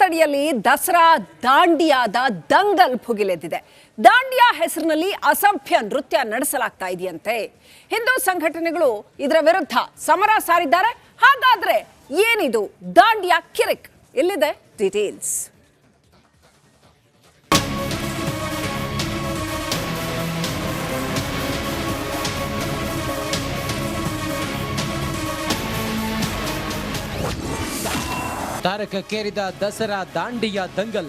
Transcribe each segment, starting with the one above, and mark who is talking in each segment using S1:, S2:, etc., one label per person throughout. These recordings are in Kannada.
S1: ತಡಿಯಲ್ಲಿ ದಸರಾ ದಾಂಡಿಯಾದ ದಂಗಲ್ ಭುಗಿಲೆದ್ದಿದೆ. ದಾಂಡಿಯಾ ಹೆಸರಿನಲ್ಲಿ ಅಸಭ್ಯ ನೃತ್ಯ ನಡೆಸಲಾಗ್ತಾ ಇದೆಯಂತೆ. ಹಿಂದೂ ಸಂಘಟನೆಗಳು ಇದರ ವಿರುದ್ಧ ಸಮರ ಸಾರಿದ್ದಾರೆ. ಹಾಗಾದ್ರೆ ಏನಿದು ದಾಂಡಿಯಾ ಕಿರಿಕ್? ಎಲ್ಲಿದೆ ಡೀಟೇಲ್ಸ್?
S2: ತಾರಕಕ್ಕೇರಿದ ದಸರಾ ದಾಂಡಿಯಾ ದಂಗಲ್.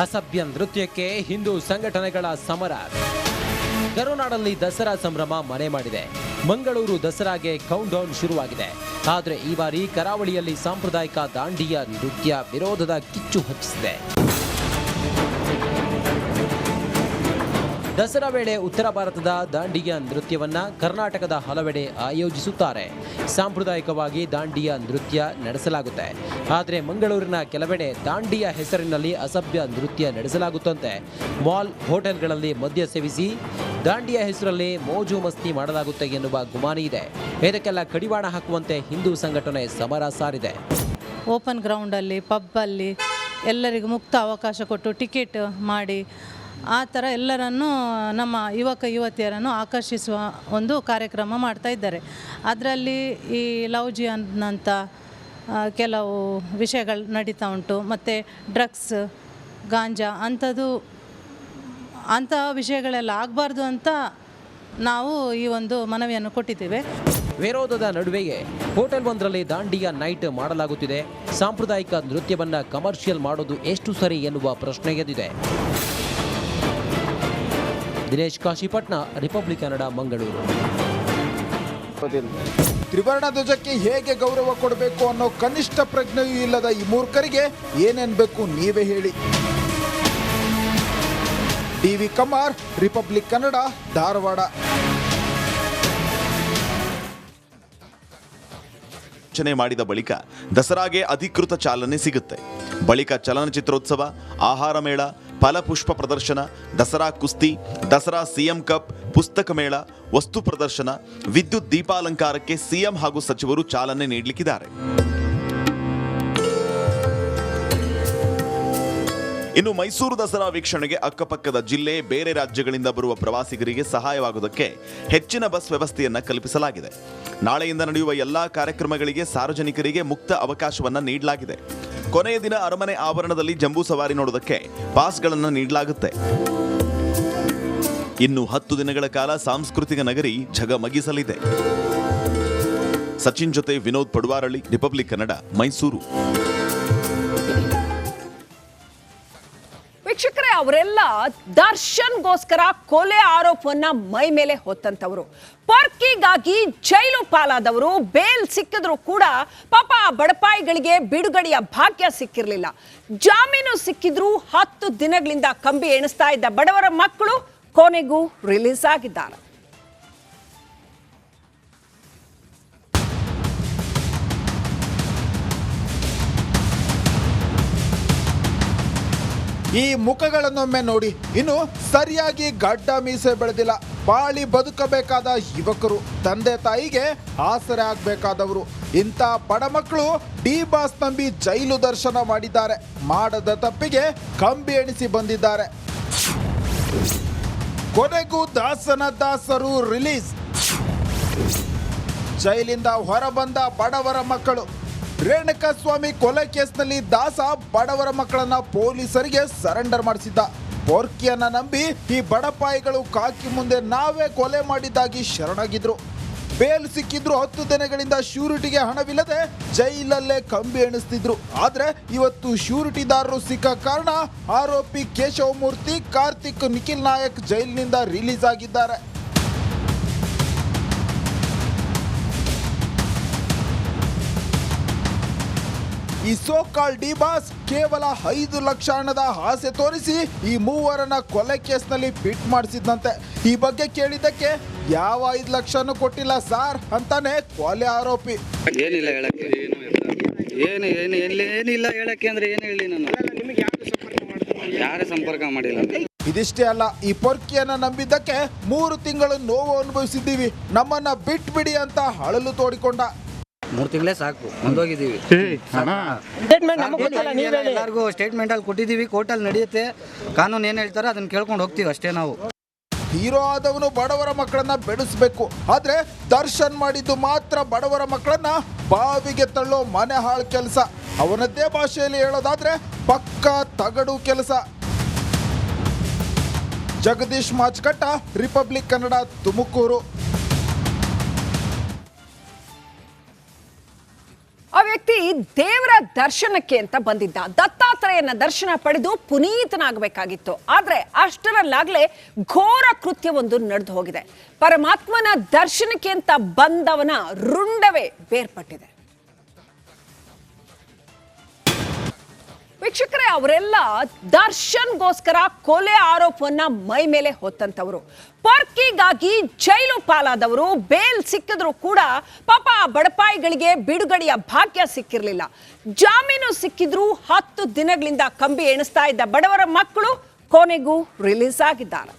S2: ಅಸಭ್ಯ ನೃತ್ಯಕ್ಕೆ ಹಿಂದೂ ಸಂಘಟನೆಗಳ ಸಮರ. ಕರುನಾಡಲ್ಲಿ ದಸರಾ ಸಂಭ್ರಮ ಮನೆ ಮಾಡಿದೆ. ಮಂಗಳೂರು ದಸರಾಗೆ ಕೌಂಟ್ ಡೌನ್ ಶುರುವಾಗಿದೆ. ಆದರೆ ಈ ಬಾರಿ ಕರಾವಳಿಯಲ್ಲಿ ಸಾಂಪ್ರದಾಯಿಕ ದಾಂಡಿಯಾ ನೃತ್ಯ ವಿರೋಧದ ಕಿಚ್ಚು ಹಚ್ಚಿಸಿದೆ. ದಸರಾ ವೇಳೆ ಉತ್ತರ ಭಾರತದ ದಾಂಡಿಯಾ ನೃತ್ಯವನ್ನ ಕರ್ನಾಟಕದ ಹಲವೆಡೆ ಆಯೋಜಿಸುತ್ತಾರೆ. ಸಾಂಪ್ರದಾಯಿಕವಾಗಿ ದಾಂಡಿಯಾ ನೃತ್ಯ ನಡೆಸಲಾಗುತ್ತೆ. ಆದರೆ ಮಂಗಳೂರಿನ ಕೆಲವೆಡೆ ದಾಂಡಿಯಾ ಹೆಸರಿನಲ್ಲಿ ಅಸಭ್ಯ ನೃತ್ಯ ನಡೆಸಲಾಗುತ್ತಂತೆ. ಮಾಲ್, ಹೋಟೆಲ್ಗಳಲ್ಲಿ ಮದ್ಯ ಸೇವಿಸಿ ದಾಂಡಿಯಾ ಹೆಸರಲ್ಲಿ ಮೋಜು ಮಸ್ತಿ ಮಾಡಲಾಗುತ್ತೆ ಎನ್ನುವ ಗುಮಾನಿ ಇದೆ. ಇದಕ್ಕೆಲ್ಲ ಕಡಿವಾಣ ಹಾಕುವಂತೆ ಹಿಂದೂ ಸಂಘಟನೆ ಸಮರ ಸಾರಿದೆ.
S3: ಓಪನ್ ಗ್ರೌಂಡಲ್ಲಿ, ಪಬ್ಬಲ್ಲಿ ಎಲ್ಲರಿಗೂ ಮುಕ್ತ ಅವಕಾಶ ಕೊಟ್ಟು ಟಿಕೆಟ್ ಮಾಡಿ ಆ ಥರ ಎಲ್ಲರನ್ನೂ ನಮ್ಮ ಯುವಕ ಯುವತಿಯರನ್ನು ಆಕರ್ಷಿಸುವ ಒಂದು ಕಾರ್ಯಕ್ರಮ ಮಾಡ್ತಾ ಇದ್ದಾರೆ. ಅದರಲ್ಲಿ ಈ ಲವ್ ಜಿಹಾದ್ ಕೆಲವು ವಿಷಯಗಳು ನಡೀತಾ ಉಂಟು. ಮತ್ತು ಡ್ರಗ್ಸ್, ಗಾಂಜಾ ಅಂಥ ವಿಷಯಗಳೆಲ್ಲ ಆಗಬಾರ್ದು ಅಂತ ನಾವು ಈ ಒಂದು ಮನವಿಯನ್ನು ಕೊಟ್ಟಿದ್ದೇವೆ.
S2: ವಿರೋಧದ ನಡುವೆಯೇ ಹೋಟೆಲ್ ಒಂದರಲ್ಲಿ ದಾಂಡಿಯಾ ನೈಟ್ ಮಾಡಲಾಗುತ್ತಿದೆ. ಸಾಂಪ್ರದಾಯಿಕ ನೃತ್ಯವನ್ನು ಕಮರ್ಷಿಯಲ್ ಮಾಡೋದು ಎಷ್ಟು ಸರಿ ಎನ್ನುವ ಪ್ರಶ್ನೆ ಎದ್ದಿದೆ. ದಿನೇಶ್ ಕಾಶಿಪಟ್ನ, ರಿಪಬ್ಲಿಕ್ ಕನ್ನಡ, ಮಂಗಳೂರು.
S4: ತ್ರಿವರ್ಣ ಧ್ವಜಕ್ಕೆ ಹೇಗೆ ಗೌರವ ಕೊಡಬೇಕು ಅನ್ನೋ ಕನಿಷ್ಠ ಪ್ರಜ್ಞೆಯೂ ಇಲ್ಲದ ಈ ಮೂರ್ಖರಿಗೆ ಏನೇನ್ಬೇಕು ನೀವೇ ಹೇಳಿ. TV Kumar, republic Kannada, Dharwad.
S5: ರಚನೆ ಮಾಡಿದ ಬಳಿಕ ದಸರಾಗೆ ಅಧಿಕೃತ ಚಾಲನೆ ಸಿಗುತ್ತೆ. ಬಳಿಕ ಚಲನಚಿತ್ರೋತ್ಸವ, ಆಹಾರ ಮೇಳ, ಫಲಪುಷ್ಪ ಪ್ರದರ್ಶನ, ದಸರಾ ಕುಸ್ತಿ, ದಸರಾ ಸಿಎಂ ಕಪ್, ಪುಸ್ತಕ ಮೇಳ, ವಸ್ತು ಪ್ರದರ್ಶನ, ವಿದ್ಯುತ್ ದೀಪಾಲಂಕಾರಕ್ಕೆ ಸಿಎಂ ಹಾಗೂ ಸಚಿವರು ಚಾಲನೆ ನೀಡಲಿಕ್ಕಿದ್ದಾರೆ. ಇನ್ನು ಮೈಸೂರು ದಸರಾ ವೀಕ್ಷಣೆಗೆ ಅಕ್ಕಪಕ್ಕದ ಜಿಲ್ಲೆ, ಬೇರೆ ರಾಜ್ಯಗಳಿಂದ ಬರುವ ಪ್ರವಾಸಿಗರಿಗೆ ಸಹಾಯವಾಗುವುದಕ್ಕೆ ಹೆಚ್ಚಿನ ಬಸ್ ವ್ಯವಸ್ಥೆಯನ್ನ ಕಲ್ಪಿಸಲಾಗಿದೆ. ನಾಳೆಯಿಂದ ನಡೆಯುವ ಎಲ್ಲಾ ಕಾರ್ಯಕ್ರಮಗಳಿಗೆ ಸಾರ್ವಜನಿಕರಿಗೆ ಮುಕ್ತ ಅವಕಾಶವನ್ನ ನೀಡಲಾಗಿದೆ. ಕೊನೆಯ ದಿನ ಅರಮನೆ ಆವರಣದಲ್ಲಿ ಜಂಬೂ ಸವಾರಿ ನೋಡೋದಕ್ಕೆ ಪಾಸ್ಗಳನ್ನು ನೀಡಲಾಗುತ್ತೆ. ಇನ್ನು 10 ದಿನಗಳ ಕಾಲ ಸಾಂಸ್ಕೃತಿಕ ನಗರಿ ಝಗಮಗಿಸಲಿದೆ. ಸಚಿನ್ ಜೊತೆ ವಿನೋದ್ ಪಡುವಾರಳ್ಳಿ, ರಿಪಬ್ಲಿಕ್ ಕನ್ನಡ, ಮೈಸೂರು.
S1: ವೀಕ್ಷಕರೇ, ಅವರೆಲ್ಲ ದರ್ಶನ್ಗೋಸ್ಕರ ಕೊಲೆ ಆರೋಪವನ್ನ ಮೈ ಮೇಲೆ ಹೊತ್ತಂತವರು. ಪೊರ್ಕಿಗಾಗಿ ಜೈಲು ಪಾಲಾದವರು. ಬೇಲ್ ಸಿಕ್ಕಿದ್ರು ಕೂಡ ಪಾಪ ಬಡಪಾಯಿಗಳಿಗೆ ಬಿಡುಗಡೆಯ ಭಾಗ್ಯ ಸಿಕ್ಕಿರಲಿಲ್ಲ. ಜಾಮೀನು ಸಿಕ್ಕಿದ್ರು 10 ದಿನಗಳಿಂದ ಕಂಬಿ ಎಣಿಸ್ತಾ ಇದ್ದ ಬಡವರ ಮಕ್ಕಳು ಕೊನೆಗೂ ರಿಲೀಸ್ ಆಗಿದ್ದಾರೆ.
S4: ಈ ಮುಖಗಳನ್ನೊಮ್ಮೆ ನೋಡಿ. ಇನ್ನು ಸರಿಯಾಗಿ ಗಡ್ಡ ಮೀಸೆ ಬೆಳೆದಿಲ್ಲ, ಬಾಳಿ ಬದುಕಬೇಕಾದ ಯುವಕರು, ತಂದೆ ತಾಯಿಗೆ ಆಸರೆ ಆಗಬೇಕಾದವರು. ಇಂಥ ಬಡ ಮಕ್ಕಳು ಡಿ ಬಾಸ್ ನಂಬಿ ಜೈಲು ದರ್ಶನ ಮಾಡಿದ್ದಾರೆ. ಮಾಡದ ತಪ್ಪಿಗೆ ಕಂಬಿ ಎಣಿಸಿ ಬಂದಿದ್ದಾರೆ. ಕೊನೆಗೂ ದಾಸನ ದಾಸರು ರಿಲೀಸ್. ಜೈಲಿಂದ ಹೊರಬಂದ ಬಡವರ ಮಕ್ಕಳು. ರೇಣುಕಾಸ್ವಾಮಿ ಕೊಲೆ ಕೇಸ್ನಲ್ಲಿ ದಾಸ ಬಡವರ ಮಕ್ಕಳನ್ನ ಪೊಲೀಸರಿಗೆ ಸರೆಂಡರ್ ಮಾಡಿಸಿದ್ದ. ಪೊರ್ಕಿಯನ್ನ ನಂಬಿ ಈ ಬಡಪಾಯಿಗಳು ಕಾಕಿ ಮುಂದೆ ನಾವೇ ಕೊಲೆ ಮಾಡಿದ್ದಾಗಿ ಶರಣಾಗಿದ್ರು. ಬೇಲ್ ಸಿಕ್ಕಿದ್ರು 10 ದಿನಗಳಿಂದ ಶ್ಯೂರಿಟಿಗೆ ಹಣವಿಲ್ಲದೆ ಜೈಲಲ್ಲೇ ಕಂಬಿ ಎಣಿಸ್ತಿದ್ರು. ಆದ್ರೆ ಇವತ್ತು ಶ್ಯೂರಿಟಿದಾರರು ಸಿಕ್ಕ ಕಾರಣ ಆರೋಪಿ ಕೇಶವಮೂರ್ತಿ, ಕಾರ್ತಿಕ್, ನಿಖಿಲ್ ನಾಯಕ್ ಜೈಲಿನಿಂದ ರಿಲೀಸ್ ಆಗಿದ್ದಾರೆ. ಈ ಸೋಕಾಲ್ ಡಿ ಬಾಸ್ ಕೇವಲ 5 ಲಕ್ಷ ಹಣದ ಆಸೆ ತೋರಿಸಿ ಈ ಮೂವರನ್ನ ಕೊಲೆ ಕೇಸ್ನಲ್ಲಿ ಪಿಟ್ ಮಾಡಿಸಿದಂತೆ. ಈ ಬಗ್ಗೆ ಕೇಳಿದ್ದಕ್ಕೆ ಯಾವ 5 ಲಕ್ಷನೂ ಕೊಟ್ಟಿಲ್ಲ ಸಾರ್ ಅಂತಾನೆ ಕೊಲೆ ಆರೋಪಿ.
S6: ಏನಿಲ್ಲ ಹೇಳಕ್ಕೆ, ಏನಿಲ್ಲ ಹೇಳಕ್ಕೆ ಅಂದ್ರೆ ಏನು ಹೇಳಿ, ನಾನು ಯಾರು ಸಂಪರ್ಕ ಮಾಡಿಲ್ಲ.
S4: ಇದಿಷ್ಟೇ ಅಲ್ಲ, ಈ ಪೊರ್ಕಿಯನ್ನ ನಂಬಿದ್ದಕ್ಕೆ 3 ತಿಂಗಳು ನೋವು ಅನುಭವಿಸಿದ್ದೀವಿ, ನಮ್ಮನ್ನ ಬಿಟ್ಬಿಡಿ ಅಂತ ಅಳಲು ತೋಡಿಕೊಂಡ.
S6: 3 ತಿಂಗಳೇ ಸಾಕು ಮುಂದೋಗಿದ್ದೀವಿ. ಎಲ್ಲರಿಗೂ ಸ್ಟೇಟ್ಮೆಂಟಲ್ಲಿ ಕೊಟ್ಟಿದ್ದೀವಿ, ಕೋರ್ಟಲ್ಲಿ ನಡೆಯುತ್ತೆ. ಕಾನೂನು ಏನು ಹೇಳ್ತಾರೆ ಅದನ್ನು ಕೇಳ್ಕೊಂಡು ಹೋಗ್ತೀವಿ ಅಷ್ಟೇ ನಾವು.
S4: ಹೀರೋ ಆದವನು ಬಡವರ ಮಕ್ಕಳನ್ನ ಬೆಳೆಸಬೇಕು, ಆದ್ರೆ ದರ್ಶನ್ ಮಾಡಿದ್ದು ಮಾತ್ರ ಬಡವರ ಮಕ್ಕಳನ್ನ ಬಾವಿಗೆ ತಳ್ಳೋ ಮನೆ ಹಾಳು ಕೆಲಸ. ಅವನದ್ದೇ ಭಾಷೆಯಲ್ಲಿ ಹೇಳೋದಾದ್ರೆ ಪಕ್ಕಾ ತಗಡು ಕೆಲಸ. ಜಗದೀಶ್ ಮಾಚ್ಕಟ್ಟ, ರಿಪಬ್ಲಿಕ್ ಕನ್ನಡ, ತುಮಕೂರು.
S1: ಆ ವ್ಯಕ್ತಿ ದೇವರ ದರ್ಶನಕ್ಕೆ ಅಂತ ಬಂದಿದ್ದ. ದತ್ತಾತ್ರೇಯನ ದರ್ಶನ ಪಡೆದು ಪುನೀತನಾಗಬೇಕಾಗಿತ್ತು. ಆದ್ರೆ ಅಷ್ಟರಲ್ಲಾಗಲೇ ಘೋರ ಕೃತ್ಯವೊಂದು ನಡೆದು ಹೋಗಿದೆ. ಪರಮಾತ್ಮನ ದರ್ಶನಕ್ಕೆ ಅಂತ ಬಂದವನ ರುಂಡವೇ ಬೇರ್ಪಟ್ಟಿದೆ. ವೀಕ್ಷಕರೇ, ಅವರೆಲ್ಲ ದರ್ಶನ್ಗೋಸ್ಕರ ಕೊಲೆ ಆರೋಪವನ್ನ ಮೈ ಮೇಲೆ ಹೊತ್ತಂತವರು. ಪರ್ಕಿಗಾಗಿ ಜೈಲು ಪಾಲಾದವರು. ಬೇಲ್ ಸಿಕ್ಕಿದ್ರು ಕೂಡ ಪಾಪ ಬಡಪಾಯಿಗಳಿಗೆ ಬಿಡುಗಡೆಯ ಭಾಗ್ಯ ಸಿಕ್ಕಿರಲಿಲ್ಲ. ಜಾಮೀನು ಸಿಕ್ಕಿದ್ರು 10 ದಿನಗಳಿಂದ ಕಂಬಿ ಎಣಿಸ್ತಾ ಇದ್ದ ಬಡವರ ಮಕ್ಕಳು ಕೊನೆಗೂ ರಿಲೀಸ್ ಆಗಿದ್ದಾರೆ.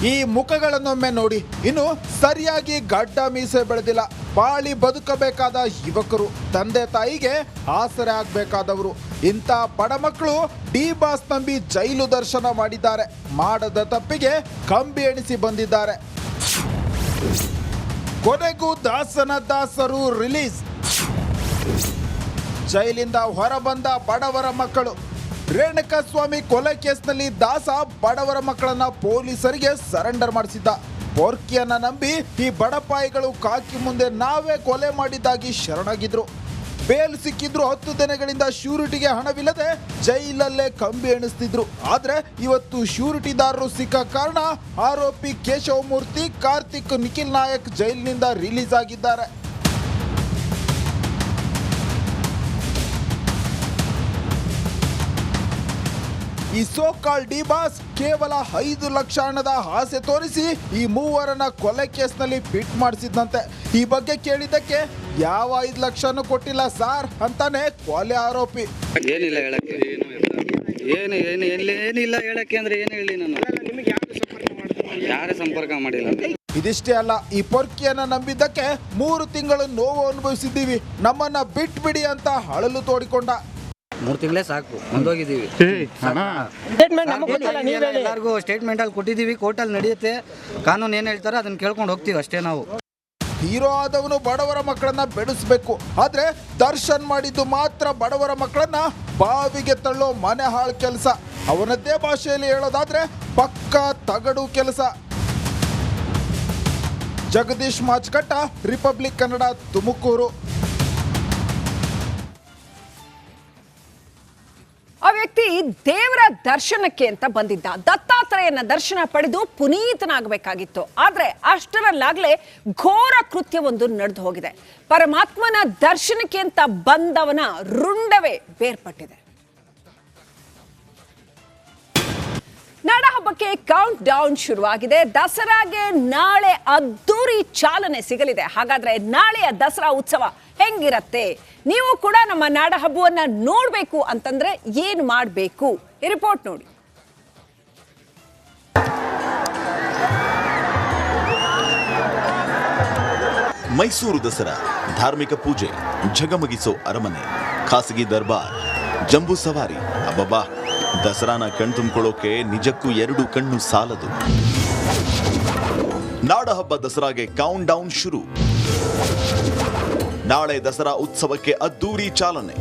S4: ಈ ಮುಖಗಳನ್ನೊಮ್ಮೆ ನೋಡಿ. ಇನ್ನು ಸರಿಯಾಗಿ ಗಡ್ಡ ಮೀಸೆ ಬೆಳೆದಿಲ್ಲ, ಬಾಳಿ ಬದುಕಬೇಕಾದ ಯುವಕರು, ತಂದೆ ತಾಯಿಗೆ ಆಸರೆ ಆಗಬೇಕಾದವರು. ಇಂಥ ಬಡ ಮಕ್ಕಳು ಡಿ ಬಾಸ್ ನಂಬಿ ಜೈಲು ದರ್ಶನ ಮಾಡಿದ್ದಾರೆ. ಮಾಡದ ತಪ್ಪಿಗೆ ಕಂಬಿ ಎಣಿಸಿ ಬಂದಿದ್ದಾರೆ. ಕೊನೆಗೂ ದಾಸನ ದಾಸರು ರಿಲೀಸ್. ಜೈಲಿಂದ ಹೊರಬಂದ ಬಡವರ ಮಕ್ಕಳು. ರೇಣುಕಾಸ್ವಾಮಿ ಕೊಲೆ ಕೇಸ್ನಲ್ಲಿ ದಾಸ ಬಡವರ ಮಕ್ಕಳನ್ನ ಪೊಲೀಸರಿಗೆ ಸರೆಂಡರ್ ಮಾಡಿಸಿದ್ದ. ಪೋರ್ಕಿಯನ್ನ ನಂಬಿ ಈ ಬಡಪಾಯಿಗಳು ಕಾಕಿ ಮುಂದೆ ನಾವೇ ಕೊಲೆ ಮಾಡಿದ್ದಾಗಿ ಶರಣಾಗಿದ್ರು. ಬೇಲ್ ಸಿಕ್ಕಿದ್ರು 10 ದಿನಗಳಿಂದ ಶ್ಯೂರಿಟಿಗೆ ಹಣವಿಲ್ಲದೆ ಜೈಲಲ್ಲೇ ಕಂಬಿ ಎಣಿಸ್ತಿದ್ರು. ಆದ್ರೆ ಇವತ್ತು ಶ್ಯೂರಿಟಿದಾರರು ಸಿಕ್ಕ ಕಾರಣ ಆರೋಪಿ ಕೇಶವಮೂರ್ತಿ, ಕಾರ್ತಿಕ್, ನಿಖಿಲ್ ನಾಯಕ್ ಜೈಲಿನಿಂದ ರಿಲೀಸ್ ಆಗಿದ್ದಾರೆ. ಈ ಸೋಕಾಲ್ ಡಿ ಬಾಸ್ ಕೇವಲ 5 ಲಕ್ಷ ಹಣದ ಆಸೆ ತೋರಿಸಿ ಈ ಮೂವರನ್ನ ಕೊಲೆ ಕೇಸ್ನಲ್ಲಿ ಫಿಟ್ ಮಾಡಿಸಿದಂತೆ. ಈ ಬಗ್ಗೆ ಕೇಳಿದ್ದಕ್ಕೆ ಯಾವ 5 ಲಕ್ಷನೂ ಕೊಟ್ಟಿಲ್ಲ ಸಾರ್ ಅಂತಾನೆ ಕೊಲೆ ಆರೋಪಿ.
S6: ಏನಿಲ್ಲ ಹೇಳಕ್ಕೆ, ಏನಿಲ್ಲ ಹೇಳಕ್ಕೆ ಅಂದ್ರೆ ಏನು ಹೇಳಿ ನಾನು? ಯಾರೇ ಸಂಪರ್ಕ ಮಾಡಿಲ್ಲ.
S4: ಇದಿಷ್ಟೇ ಅಲ್ಲ, ಈ ಪೊರ್ಕಿಯನ್ನ ನಂಬಿದ್ದಕ್ಕೆ 3 ತಿಂಗಳು ನೋವು ಅನುಭವಿಸಿದ್ದೀವಿ, ನಮ್ಮನ್ನ ಬಿಟ್ಬಿಡಿ ಅಂತ ಅಳಲು ತೋಡಿಕೊಂಡ.
S6: 3 ತಿಂಗಳೇ ಸಾಕು ಮುಂದೋಗಿದ್ದೀವಿ. ಎಲ್ಲರಿಗೂ ಸ್ಟೇಟ್ಮೆಂಟಲ್ಲಿ ಕೊಟ್ಟಿದ್ದೀವಿ, ಕೋರ್ಟಲ್ಲಿ ನಡೆಯುತ್ತೆ. ಕಾನೂನು ಏನು ಹೇಳ್ತಾರೆ ಅದನ್ನು ಕೇಳ್ಕೊಂಡು ಹೋಗ್ತೀವಿ ಅಷ್ಟೇ ನಾವು.
S4: ಹೀರೋ ಆದವನು ಬಡವರ ಮಕ್ಕಳನ್ನ ಬೆಳೆಸಬೇಕು, ಆದ್ರೆ ದರ್ಶನ್ ಮಾಡಿದ್ದು ಮಾತ್ರ ಬಡವರ ಮಕ್ಕಳನ್ನ ಬಾವಿಗೆ ತಳ್ಳೋ ಮನೆ ಹಾಳು ಕೆಲಸ. ಅವನದ್ದೇ ಭಾಷೆಯಲ್ಲಿ ಹೇಳೋದಾದ್ರೆ ಪಕ್ಕಾ ತಗಡು ಕೆಲಸ. ಜಗದೀಶ್ ಮಾಚ್ಕಟ್ಟ, ರಿಪಬ್ಲಿಕ್ ಕನ್ನಡ, ತುಮಕೂರು.
S1: ಆ ವ್ಯಕ್ತಿ ದೇವರ ದರ್ಶನಕ್ಕೆ ಅಂತ ಬಂದಿದ್ದ. ದತ್ತಾತ್ರೇಯನ ದರ್ಶನ ಪಡೆದು ಪುನೀತನಾಗಬೇಕಾಗಿತ್ತು. ಆದ್ರೆ ಅಷ್ಟರಲ್ಲಾಗಲೇ ಘೋರ ಕೃತ್ಯವೊಂದು ನಡೆದು ಹೋಗಿದೆ. ಪರಮಾತ್ಮನ ದರ್ಶನಕ್ಕೆ ಅಂತ ಬಂದವನ ರುಂಡವೇ ಬೇರ್ಪಟ್ಟಿದೆ. ನಾಡಹಬ್ಬಕ್ಕೆ ಕೌಂಟ್ ಡೌನ್ ಶುರುವಾಗಿದೆ. ದಸರಾಗೆ ನಾಳೆ ಅದ್ದೂರಿ ಚಾಲನೆ ಸಿಗಲಿದೆ. ಹಾಗಾದ್ರೆ ನಾಳೆಯ ದಸರಾ ಉತ್ಸವ ಹೆಂಗಿರತ್ತೆ? ನೀವು ಕೂಡ ನಮ್ಮ ನಾಡಹಬ್ಬವನ್ನ ನೋಡ್ಬೇಕು ಅಂತಂದ್ರೆ ಏನ್ ಮಾಡಬೇಕು? ಈ ರಿಪೋರ್ಟ್ ನೋಡಿ.
S5: ಮೈಸೂರು ದಸರಾ ಧಾರ್ಮಿಕ ಪೂಜೆ, ಝಗಮಗಿಸೋ ಅರಮನೆ, ಖಾಸಗಿ ದರ್ಬಾರ್, ಜಂಬೂ ಸವಾರಿ. ಅಬ್ಬಬ್ಬಾ, ದಸರಾನ ಕಣ್ತುಂಬಿಕೊಳ್ಳೋಕೆ ನಿಜಕ್ಕೂ 2 ಕಣ್ಣು ಸಾಲದು. ನಾಡಹಬ್ಬ ದಸರಾಗೆ ಕೌಂಟ್ ಡೌನ್ ಶುರು. ನಾಳೆ ದಸರಾ ಉತ್ಸವಕ್ಕೆ ಅದ್ದೂರಿ ಚಾಲನೆ.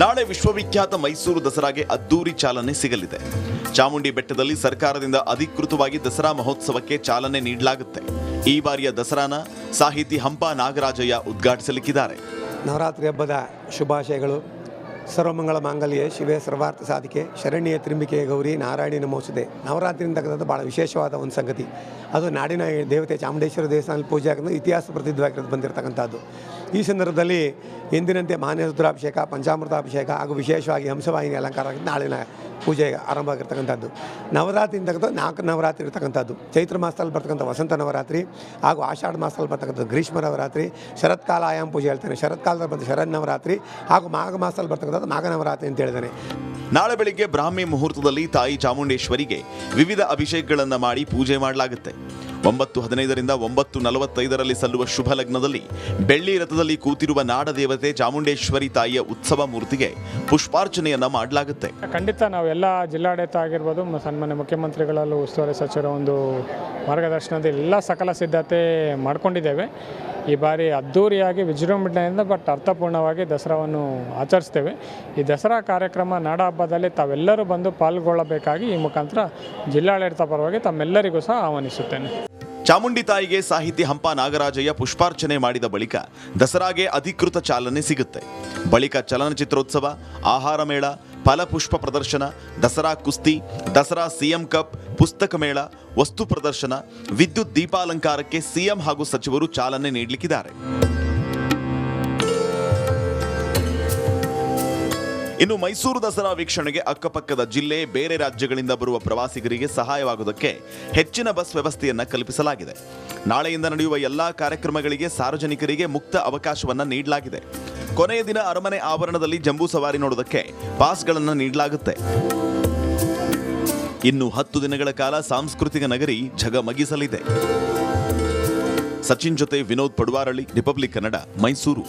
S5: ನಾಳೆ ವಿಶ್ವವಿಖ್ಯಾತ ಮೈಸೂರು ದಸರಾಗೆ ಅದ್ದೂರಿ ಚಾಲನೆ ಸಿಗಲಿದೆ. ಚಾಮುಂಡಿ ಬೆಟ್ಟದಲ್ಲಿ ಸರ್ಕಾರದಿಂದ ಅಧಿಕೃತವಾಗಿ ದಸರಾ ಮಹೋತ್ಸವಕ್ಕೆ ಚಾಲನೆ ನೀಡಲಾಗುತ್ತೆ. ಈ ಬಾರಿಯ ದಸರಾನ ಸಾಹಿತಿ ಹಂಪ ನಾಗರಾಜಯ್ಯ ಉದ್ಘಾಟಿಸಲಿಕ್ಕಿದ್ದಾರೆ.
S7: ನವರಾತ್ರಿ ಹಬ್ಬದ ಶುಭಾಶಯಗಳು. ಸರ್ವಮಂಗಳ ಮಾಂಗಲ್ಯೆ ಶಿವೆ ಸರ್ವಾರ್ಥ ಸಾಧಿಕೆ ಶರಣ್ಯ ತ್ರಿಂಬಿಕೆ ಗೌರಿ ನಾರಾಯಣಿ ನಮೋಸ್ತುತೆ. ನವರಾತ್ರಿ ಅಂತಕ್ಕಂಥದ್ದು ಭಾಳ ವಿಶೇಷವಾದ ಒಂದು ಸಂಗತಿ. ಅದು ನಾಡಿನ ದೇವತೆ ಚಾಮುಂಡೇಶ್ವರಿ ದೇವಸ್ಥಾನದಲ್ಲಿ ಪೂಜೆ ಆಗೋದು ಇತಿಹಾಸ ಪ್ರಸಿದ್ಧವಾಗಿರೋದು ಬಂದಿರತಕ್ಕಂಥದ್ದು. ಈ ಸಂದರ್ಭದಲ್ಲಿ ಎಂದಿನಂತೆ ಮಾನ್ಯ ರುದ್ರಾಭಿಷೇಕ, ಪಂಚಾಮೃತಾಭಿಷೇಕ ಹಾಗೂ ವಿಶೇಷವಾಗಿ ಹಂಸವಾಹಿನಿ ಅಲಂಕಾರ ನಾಳಿನ ಪೂಜೆ ಆರಂಭ ಆಗಿರ್ತಕ್ಕಂಥದ್ದು. ನವರಾತ್ರಿ ಅಂತಕ್ಕಂಥದ್ದು 4 ನವರಾತ್ರಿ ಇರ್ತಕ್ಕಂಥದ್ದು. ಚೈತ್ರ ಮಾಸದಲ್ಲಿ ಬರ್ತಕ್ಕಂಥ ವಸಂತ ನವರಾತ್ರಿ ಹಾಗೂ ಆಷಾಢ ಮಾಸದಲ್ಲಿ ಬರ್ತಕ್ಕಂಥ ಗ್ರೀಷ್ಮ ನವರಾತ್ರಿ, ಶರತ್ಕಾಲ ಆಯಾಮ ಪೂಜೆ ಹೇಳ್ತೇನೆ, ಶರತ್ಕಾಲದಲ್ಲಿ ಬಂದ ಶರದ್ ನವರಾತ್ರಿ ಹಾಗೂ ಮಾಘ ಮಾಸದಲ್ಲಿ ಬರ್ತಕ್ಕಂಥದ್ದು ಮಾಘ ನವರಾತ್ರಿ ಅಂತ ಹೇಳಿದ್ದೇನೆ.
S5: ನಾಳೆ ಬೆಳಿಗ್ಗೆ ಬ್ರಾಹ್ಮಿ ಮುಹೂರ್ತದಲ್ಲಿ ತಾಯಿ ಚಾಮುಂಡೇಶ್ವರಿಗೆ ವಿವಿಧ ಅಭಿಷೇಕಗಳನ್ನು ಮಾಡಿ ಪೂಜೆ ಮಾಡಲಾಗುತ್ತೆ. 9:15ರಿಂದ 9:45ರಲ್ಲಿ ಸಲ್ಲುವ ಶುಭ ಲಗ್ನದಲ್ಲಿ ಬೆಳ್ಳಿ ರಥದಲ್ಲಿ ಕೂತಿರುವ ನಾಡದೇವತೆ ಚಾಮುಂಡೇಶ್ವರಿ ತಾಯಿಯ ಉತ್ಸವ ಮೂರ್ತಿಗೆ ಪುಷ್ಪಾರ್ಚನೆಯನ್ನ ಮಾಡಲಾಗುತ್ತೆ.
S8: ಖಂಡಿತ ನಾವೆಲ್ಲ ಜಿಲ್ಲಾಡಳಿತ ಆಗಿರ್ಬೋದು, ಸನ್ಮಾನ್ಯ ಮುಖ್ಯಮಂತ್ರಿಗಳಲ್ಲೂ ಉಸ್ತುವಾರಿ ಸಚಿವರ ಒಂದು ಮಾರ್ಗದರ್ಶನದಲ್ಲಿ ಎಲ್ಲ ಸಕಲ ಸಿದ್ಧತೆ ಮಾಡಿಕೊಂಡಿದ್ದೇವೆ. ಈ ಬಾರಿ ಅದ್ಧೂರಿಯಾಗಿ ವಿಜೃಂಭಣೆಯಿಂದ ಬಟ್ ಅರ್ಥಪೂರ್ಣವಾಗಿ ದಸರಾವನ್ನು ಆಚರಿಸ್ತೇವೆ. ಈ ದಸರಾ ಕಾರ್ಯಕ್ರಮ ನಾಡ ಹಬ್ಬದಲ್ಲಿ ತಾವೆಲ್ಲರೂ ಬಂದು ಪಾಲ್ಗೊಳ್ಳಬೇಕಾಗಿ ಈ ಮುಖಾಂತರ ಜಿಲ್ಲಾಡಳಿತ ಪರವಾಗಿ ತಮ್ಮೆಲ್ಲರಿಗೂ ಸಹ ಆಹ್ವಾನಿಸುತ್ತೇನೆ.
S5: ಚಾಮುಂಡಿ ತಾಯಿಗೆ ಸಾಹಿತಿ ಹಂಪ ನಾಗರಾಜಯ್ಯ ಪುಷ್ಪಾರ್ಚನೆ ಮಾಡಿದ ಬಳಿಕ ದಸರಾಗೆ ಅಧಿಕೃತ ಚಾಲನೆ ಸಿಗುತ್ತೆ. ಬಳಿಕ ಚಲನಚಿತ್ರೋತ್ಸವ, ಆಹಾರ ಮೇಳ, ಫಲಪುಷ್ಪ ಪ್ರದರ್ಶನ, ದಸರಾ ಕುಸ್ತಿ, ದಸರಾ ಸಿಎಂ ಕಪ್, ಪುಸ್ತಕ ಮೇಳ, ವಸ್ತು ಪ್ರದರ್ಶನ, ವಿದ್ಯುತ್ ದೀಪಾಲಂಕಾರಕ್ಕೆ ಸಿಎಂ ಹಾಗೂ ಸಚಿವರು ಚಾಲನೆ ನೀಡಲಿಕ್ಕಿದ್ದಾರೆ. ಇನ್ನು ಮೈಸೂರು ದಸರಾ ವೀಕ್ಷಣೆಗೆ ಅಕ್ಕಪಕ್ಕದ ಜಿಲ್ಲೆ, ಬೇರೆ ರಾಜ್ಯಗಳಿಂದ ಬರುವ ಪ್ರವಾಸಿಗರಿಗೆ ಸಹಾಯವಾಗುವುದಕ್ಕೆ ಹೆಚ್ಚಿನ ಬಸ್ ವ್ಯವಸ್ಥೆಯನ್ನ ಕಲ್ಪಿಸಲಾಗಿದೆ. ನಾಳೆಯಿಂದ ನಡೆಯುವ ಎಲ್ಲಾ ಕಾರ್ಯಕ್ರಮಗಳಿಗೆ ಸಾರ್ವಜನಿಕರಿಗೆ ಮುಕ್ತ ಅವಕಾಶವನ್ನ ನೀಡಲಾಗಿದೆ. ಕೊನೆಯ ದಿನ ಅರಮನೆ ಆವರಣದಲ್ಲಿ ಜಂಬೂ ಸವಾರಿ ನೋಡೋದಕ್ಕೆ ಪಾಸ್ಗಳನ್ನು ನೀಡಲಾಗುತ್ತೆ. ಇನ್ನು 10 ದಿನಗಳ ಕಾಲ ಸಾಂಸ್ಕೃತಿಕ ನಗರಿ ಝಗಮಗಿಸಲಿದೆ. ಸಚಿನ್ ಜೊತೆ ವಿನೋದ್ ಪಡುವಾರಳ್ಳಿ, ರಿಪಬ್ಲಿಕ್ ಕನ್ನಡ, ಮೈಸೂರು.